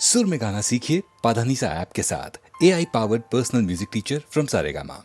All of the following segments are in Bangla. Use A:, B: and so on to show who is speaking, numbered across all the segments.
A: सुर में गाना सीखिए पाधानीसा ऐप के साथ। AI powered personal music teacher from Saregama.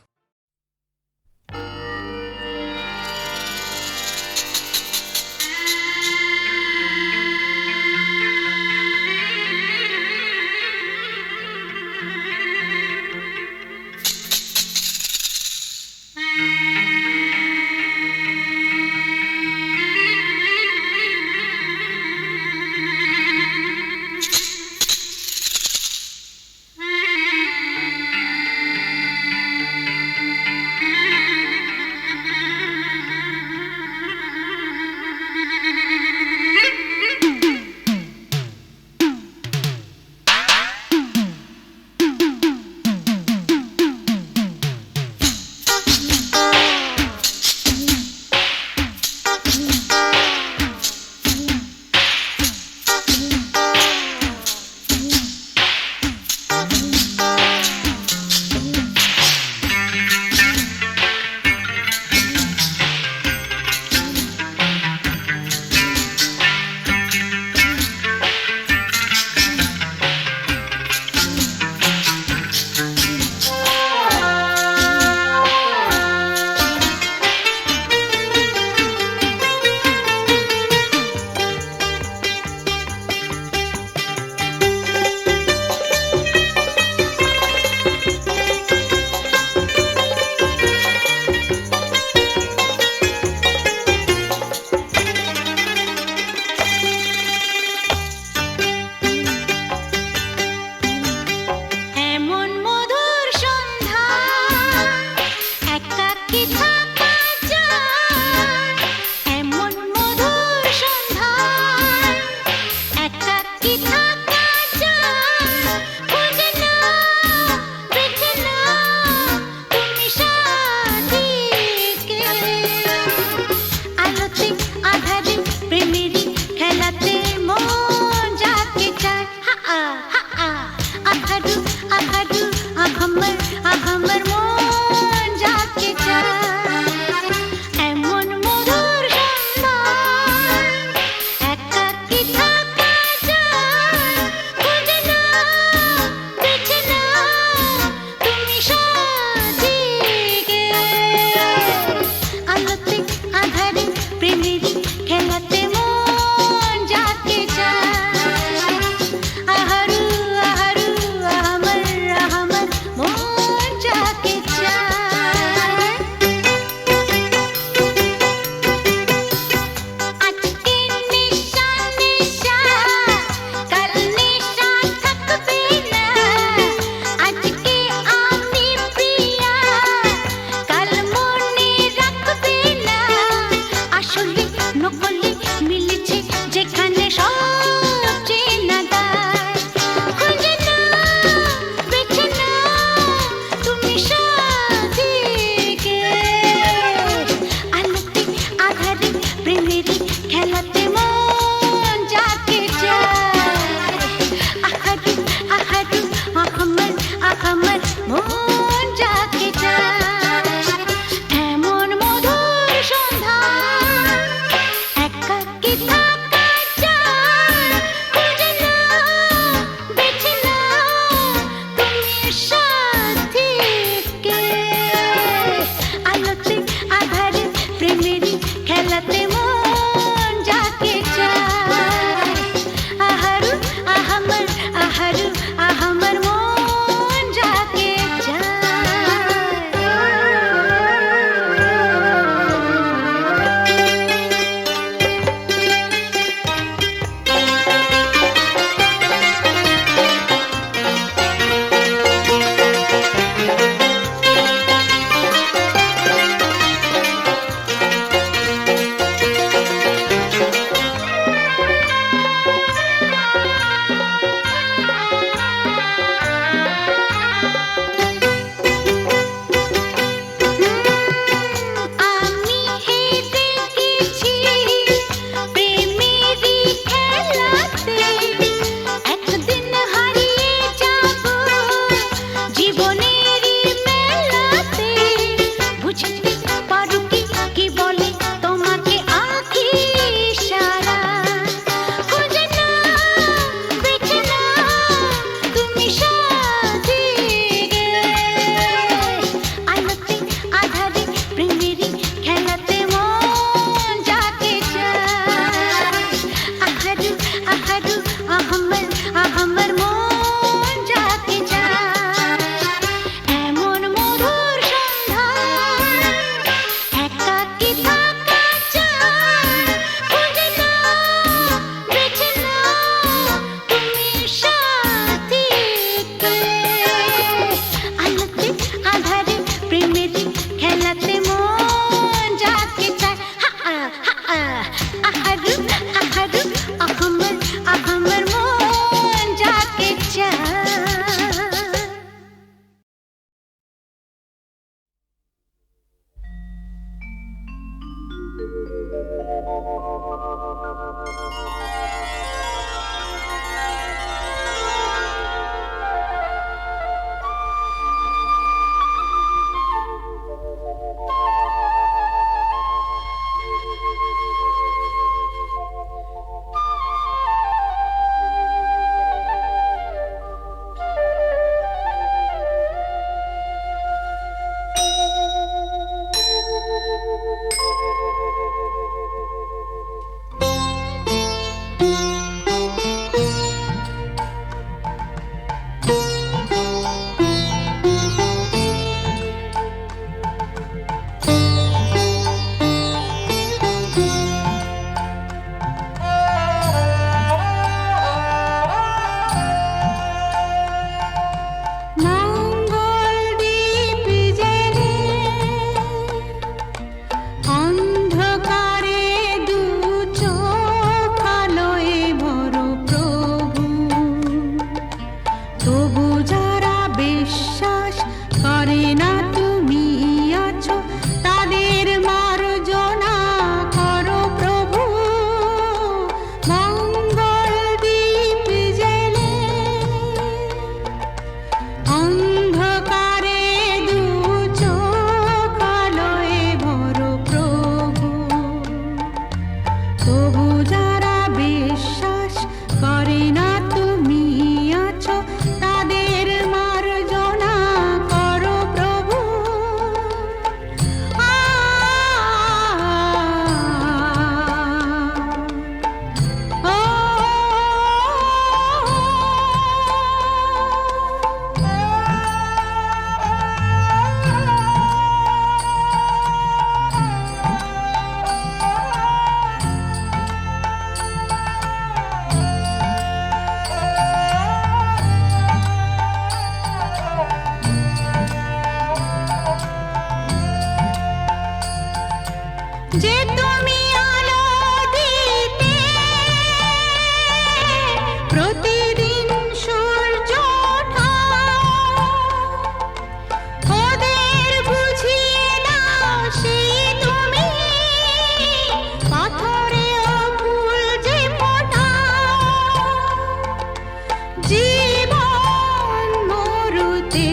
B: জীবন মরুতে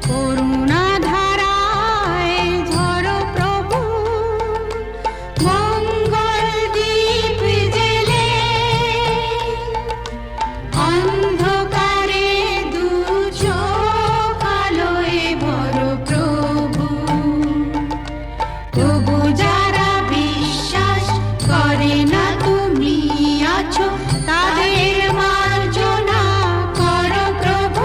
B: করুণা ধারায় ঝরো প্রভু, মঙ্গল দীপ জেলে অন্ধকারে দু চোখ আলোয় ভরো প্রভু। তবু যারা বিশ্বাস করে না তুমি আছো, তাদের মার্জনা করো প্রভু।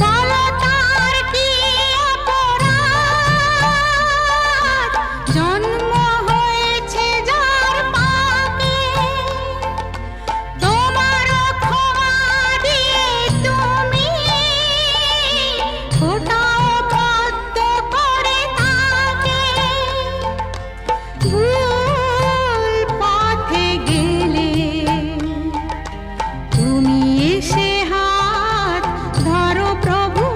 B: বলো তার কি অপরাধ, জন্ম হয়েছে যার পাপে, তোমার ক্ষমা দিয়ে তুমি ফোটাও পদ্ম করে তাকে। ভুল পথে গেলে তুমি এসে হাত ধরো প্রভু,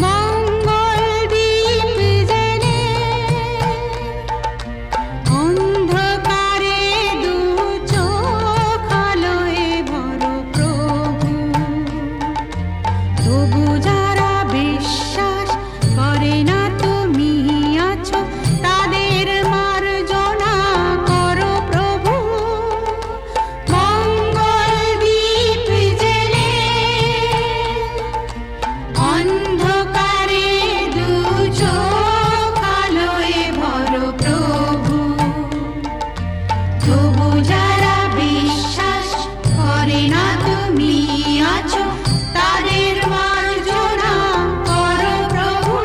B: মঙ্গল দীপ জেলে অন্ধকারে দু চোখ আলোয় ভরো প্রভু। তবু যারা বিশ্বাস করে না তুমি আছো, তাদের মার্জনা করো প্রভু। মঙ্গল দীপ জেলে অন্ধকারে দু চোখ আলোয় ভরো প্রভু। তবু যারা বিশ্বাস করে না তুমি আছো, তাদের মার্জনা করো প্রভু।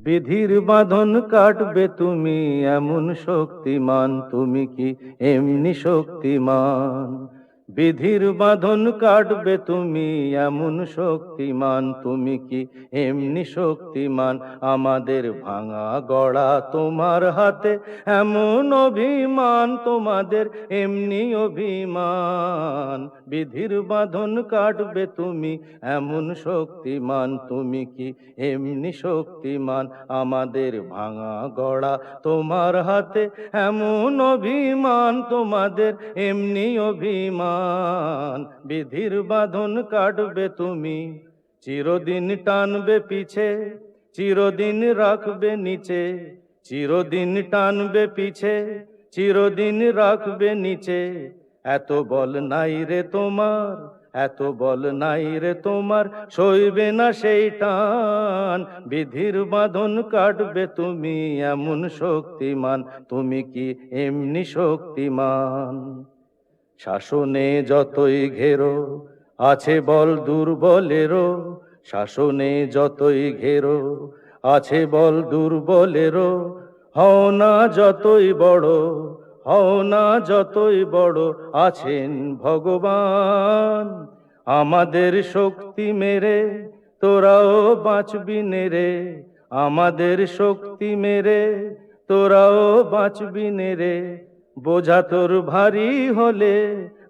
C: বিধির বাঁধন কাটবে তুমি এমন শক্তিমান, তুমি কি এমনি শক্তিমান? বিধির বাঁধন কাটবে তুমি এমন শক্তিমান, তুমি কি এমনি শক্তিমান? আমাদের ভাঙা গড়া তোমার হাতে এমন অভিমান, তোমাদের এমনি অভিমান। বিধির বাঁধন কাটবে তুমি এমন শক্তিমান, তুমি কি এমনি শক্তিমান? আমাদের ভাঙা গড়া তোমার হাতে এমন অভিমান, তোমাদের এমনি অভিমান। বিধির বাঁধন কাটবে তুমি, চিরদিন টানবে পিছে, চিরদিন রাখবে নিচে। চিরদিন টানবে পিছে, চিরদিন রাখবে নিচে। এত বল নাই রে তোমার, এত বল নাই রে তোমার, সইবে না সেই টান। বিধির বাঁধন কাটবে তুমি এমন শক্তিমান, তুমি কি এমনি শক্তিমান? শাসনে যতই ঘেরো আছে বল দুর্বলেরও, শাসনে যতই ঘেরো আছে বল দুর্বলেরও। হও না যতই বড়, হও না যতই বড়, আছেন ভগবান। আমাদের শক্তি মেরে তোরাও বাঁচবি নেরে, আমাদের শক্তি মেরে তোরাও বাঁচবি নেরে। বোঝা তোর ভারী হলে,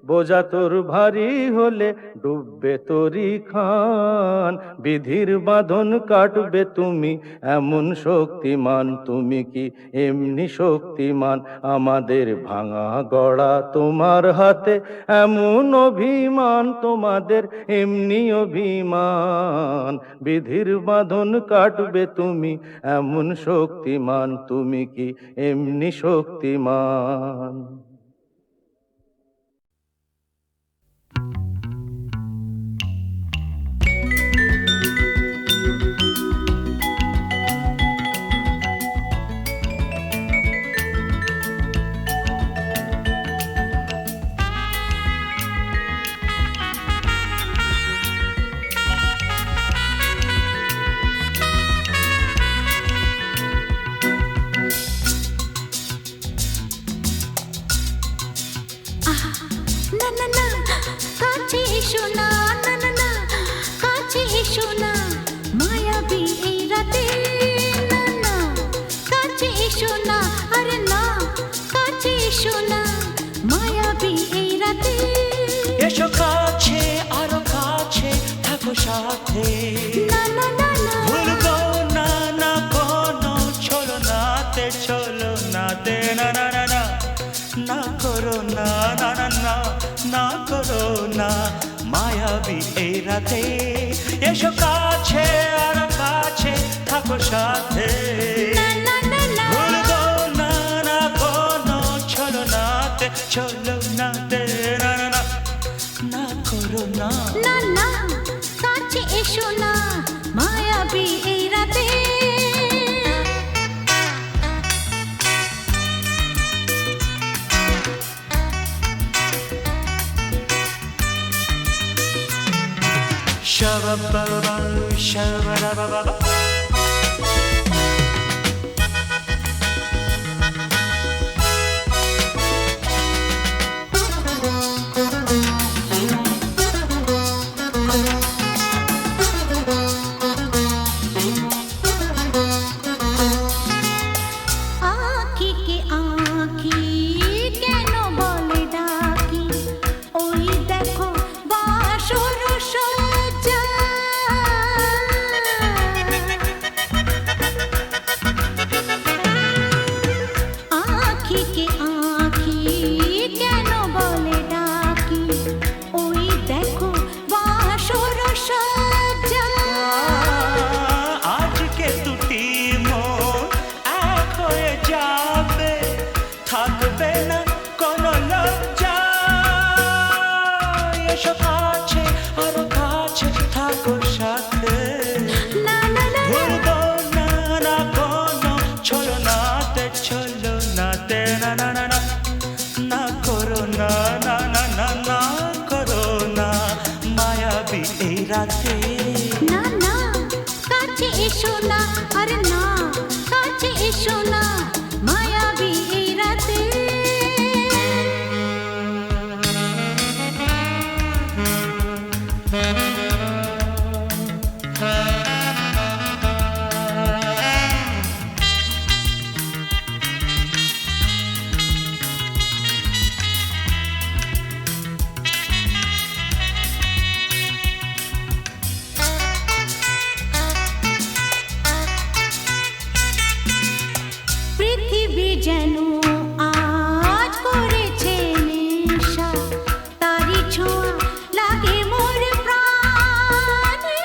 C: বোঝা তোর ভারী হলে, ডুববে তোরি খান। বিধির বাঁধন কাটবে তুমি এমন শক্তিমান, তুমি কি এমনি শক্তিমান? আমাদের ভাঙা গড়া তোমার হাতে এমন অভিমান, তোমাদের এমনি অভিমান। বিধির বাঁধন কাটবে তুমি এমন শক্তিমান, তুমি কি এমনি শক্তিমান?
B: না না না, কাছে এসো না, না না না, কাছে এসো না, মায়াবী এই রাতে। না না, কাছে এসো না, আরে না, কাছে এসো না, মায়াবী এই রাতে।
D: এসো কাছে, আরো কাছে থাকো সাথে।
B: না না না না,
D: ভুলবো না না কোনো ছলনাতে, চলো নাতে। না না না না, না করো না, না না না, না করো না, মায়াবী এই রাতে। এসো কাছে, আরো কাছে থাকো সাথে।
B: না না না না,
D: ভুলবো না না কোনো ছলনাতে, চলো নাতে। না না না, না করো না।
B: না না, কাছে এসো না, মায়াবী এই রাতে।
D: Shabba-ba-ba, shabba-da-ba-ba-ba.
B: আঁখিকে আঁখি কেন বলে ডাকি, ওই দেখো বাসর সজ্জা। আঁখিকে আঁখি কেন বলে ডাকি, ওই দেখো বাসর সজ্জা।
D: আজকে দুটি মন এক হয়ে যাবে, থাকবে না কোনো লজ্জা। এসো কাছে, আরো কাছে থাকো সাথে।
B: না না না,
D: ভুলবো না না কোনো ছলনাতে, চলো নাতে। না না না না, না করো না, না না না, না করো না, মায়াবী এই রাতে।
B: না না, কাছে এসো না আরে না কাছে এসো না মায়াবী এই রাতে পৃথিবী যেন আজ করেছে নেশা তারি ছোঁয়া লাগে মোর প্রাণে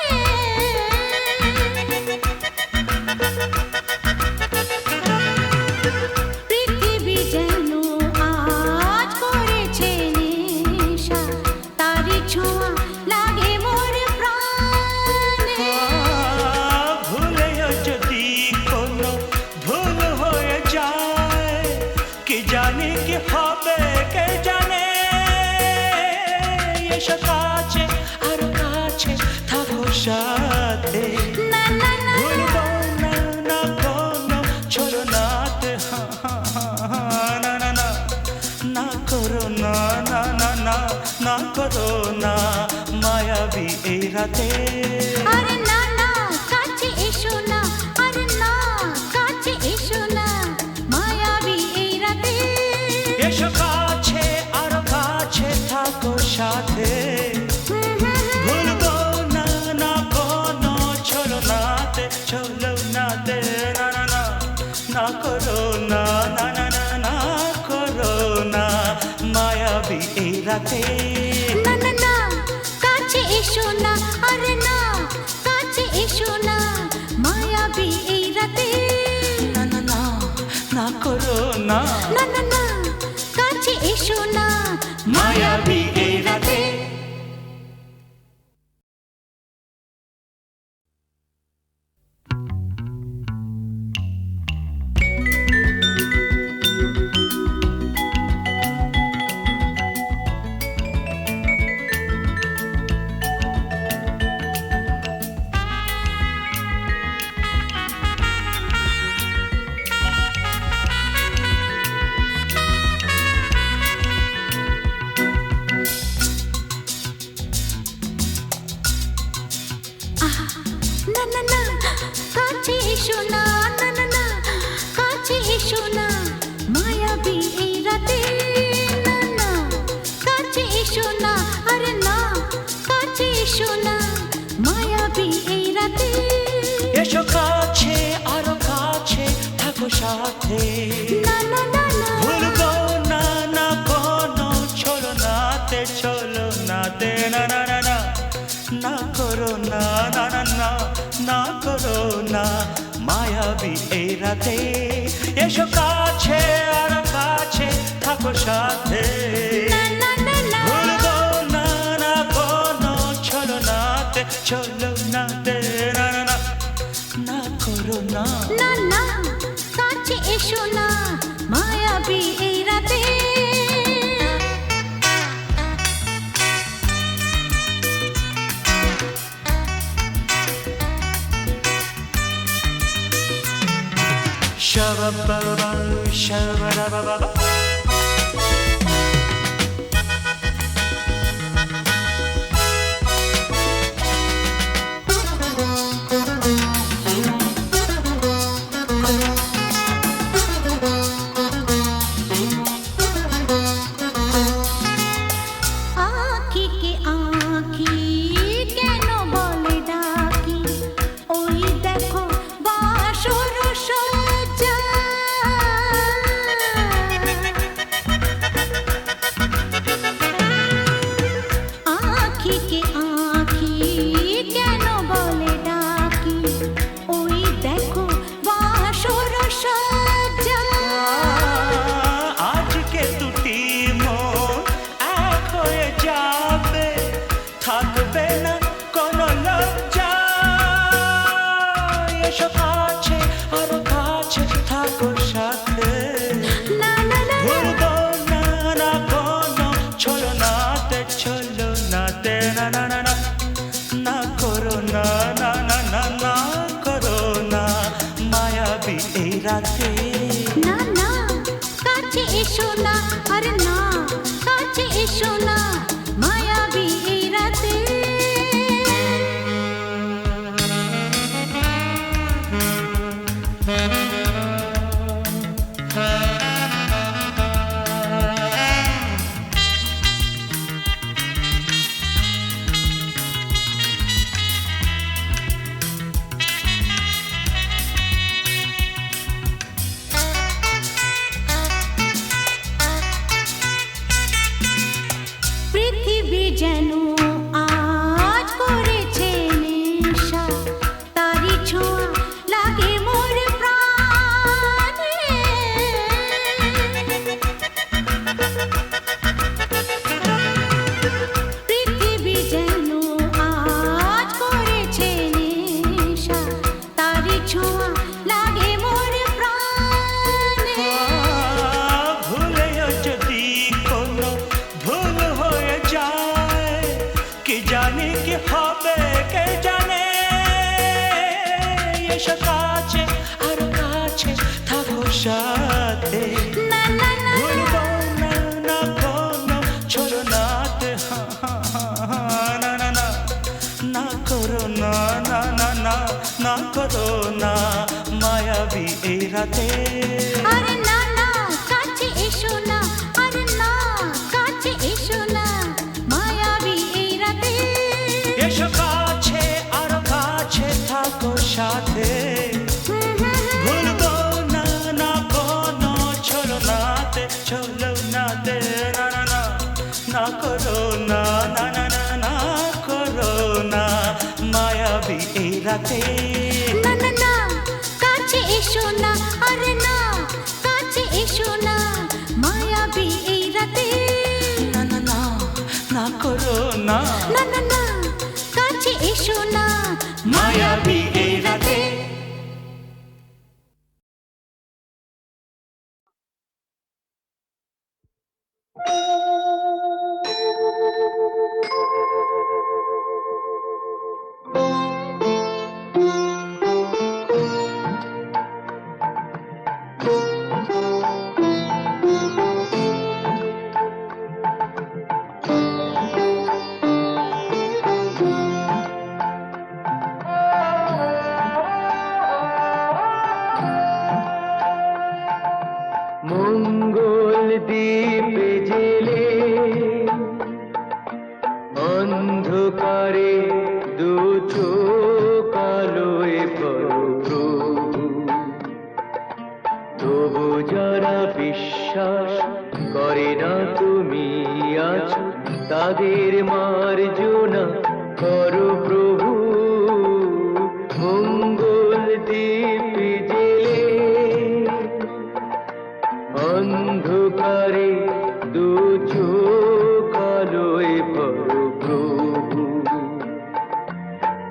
B: পৃথিবী যেন আজ করেছে নেশা তারি ছোঁয়া লাগে মোর প্রাণে
D: ভুলেও যদি কোনো ভুল হয়ে যায় কি জানি কি হবে কে জানে এসো কাছে আরো কাছে থাকো সাথে
B: না না না
D: ভুলবো না না কোনো ছলনাতে না না না না করো না না না না না করো না মায়াবী এই রাতে
B: আরে না না কাছে এসো না আরে না কাছে এসো না মায়াবী এই রাতে
D: এসো কাছে আরো কাছে থাকো সাথে ভুলবো না না কোনো ছলনাতে ছলনাতে না না না না করো না না না না না করো না মায়াবী এই রাতে
B: না না না কাছে এসো না আরে না কাছে এসো না মায়াবী এই রাতে
D: না না না না করো না
B: না না না কাছে এসো না
D: মায়াবী এই রাতে
B: না না না কাছে এসো না না না না কাছে এসো না মায়াবী এই রাতে না না কাছে এসো না আরে না কাছে এসো না মায়াবী এই রাতে
D: এসো কাছে আরো কাছে থাকো সাথে
B: না না না না
D: ভুলবো না না কোনো ছলনাতে ছলনাতে না না না না না করো না না না না না করো না মায়াবী এই রাতে এসো কাছে আর কাছে থাকো সাথে
B: না না না না
D: ভুলবো না না কোনো ছলনাতে ছলনাতে না না না না করো না
B: না না কাছে এসো না মায়াবী এই রাতে
D: Shabba-ba-ba, shabba-da-ba-ba-ba.
B: আঁখি কে আঁখি কেন বলে ডাকি ওই দেখো বাসর সজ্জা আঁখি কে আঁখি কেন বলে ডাকি ওই দেখো বাসর সজ্জা
D: আজকে দুটি মন এক হয়ে যাবে থাকবে না কোনো লজ্জা এসো কাছে আরো কাছে থাকো সাথে
B: না না না
D: ভুলবো না না কোনো ছলনাতে ছলনাতে না না না না না করো না না না না না করো
B: এসো না আরে না কাছে এসো না মায়াবী এই রাতে পৃথিবী যেন আজ করেছে নেশা তারি ছোঁয়া লাগে মোর প্রাণে পৃথিবী যেন আজ করেছে নেশা তারি ছোঁয়া লাগে মোর প্রাণে
D: ভুলেও যদি কোনো ভুল হয়ে যায় কি জানি কি হবে কে জানে এসো কাছে আর কাছে থাকো সাথে
B: না না না
D: ভুলবো না না কোনো ছলনাতে না না না না করো না না না না না করো না মায়াবী এই রাতে
B: আরে না না কাছে এসো না আরে না কাছে এসো না মায়াবী এই রাতে
D: এসো কাছে আর কাছে থাকো সাথে ভুলবো না না কোনো ছলনাতে ছলনাতে না না না না করো না না না না না করো না মায়াবী এই রাতে
B: না না না কাছে এসো না আরে না কাছে এসো না মায়াবী এই রাতে
D: না না না না করো না
B: না না না কাছে এসো না
D: মায়াবী এই রাতে
C: মঙ্গল দ্বীপে জেলে অন্ধকারে দু চোখ আলোয় প্রভু তবু যারা বিশ্বাস করে না তুমি আছো তাদের মার্জনা করো প্রভু মঙ্গল দ্বীপে জেলে অন্ধকারে দু চোখ আলোয় প্রভু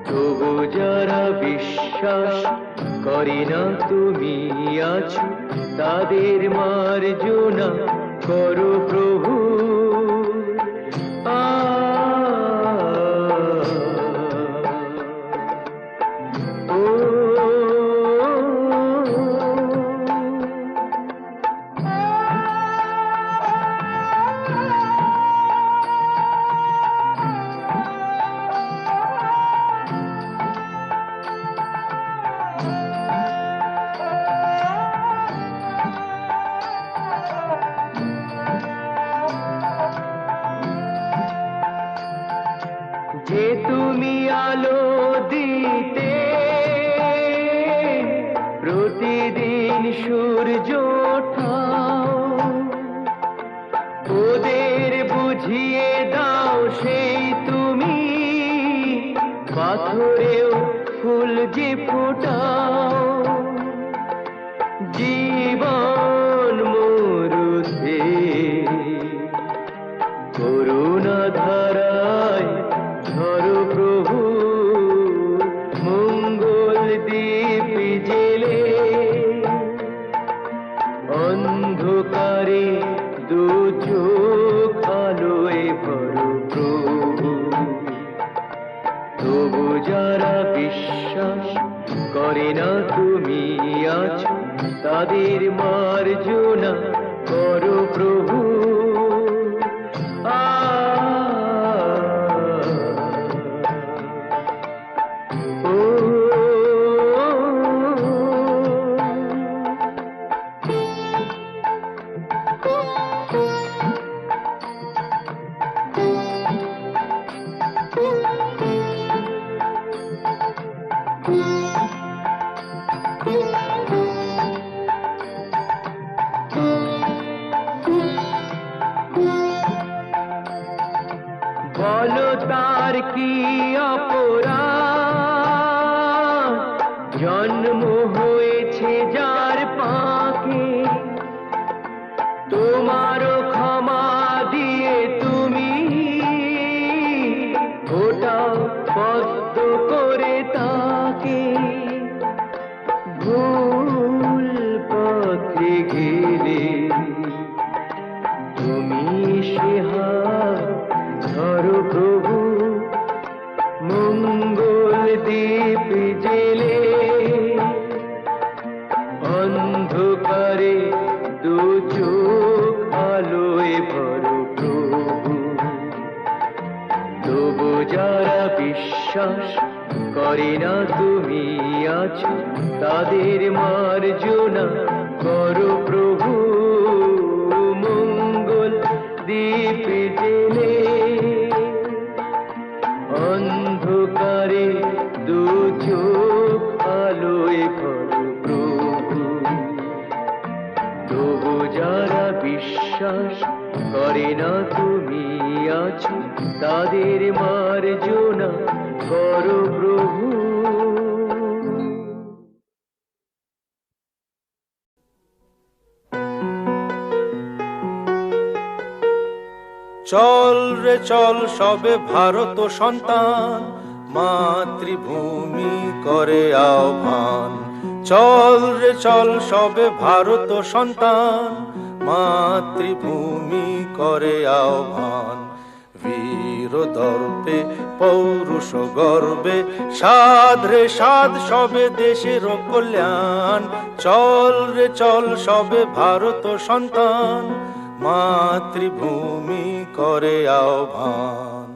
C: তবু যারা বিশ্বাস করে না তুমি আছো তাদের মার্জনা করো প্রভু যে তুমি আলো দিতে প্রতিদিন সূর্য ওঠাও ওদের বুঝিয়ে দাও সেই তুমি পাথরেও ফুল যে ফোটাও জীবন মরুতে করুণা ধারায় ধরো প্রভু মঙ্গল দ্বীপ জেলে অন্ধকারে দু চোখ আলোয় ভরো প্রভু তবু যারা বিশ্বাস করে না তুমি আছো তাদের মার্জনা করো প্রভু আ ও বলো তার কি অপরাধ জন্ম হয়েছে যার পাকে তোমারও ক্ষমা দিয়ে তুমি ওটা পদ্ম করে তাকে ভুল পথে গেলে তুমি সে হাত ধরো প্রভু মঙ্গল দীপ জেলে অন্ধকারে দু চোখ আলোয় ভরো প্রভু তবু যারা বিশ্বাস করে না তুমি আছো তাদের মার্জনা করো প্রভু মঙ্গল দীপ জেলে অন্ধকারে দু চোখ আলোয় ভরো প্রভু তবু যারা বিশ্বাস করে না তুমি আছো তাদের মার্জনা করো প্রভু
E: চল রে চল সবে ভারত সন্তান মাতৃভূমি করে আহ্বান চল রে চল সবে ভারত সন্তান মাতৃভূমি করে আহ্বান বীর দর্পে পৌরুষ গর্বে সাধ রে সাধ সবে দেশের কল্যাণ চল রে চল সবে ভারত সন্তান মাতৃভূমি করে আহ্বান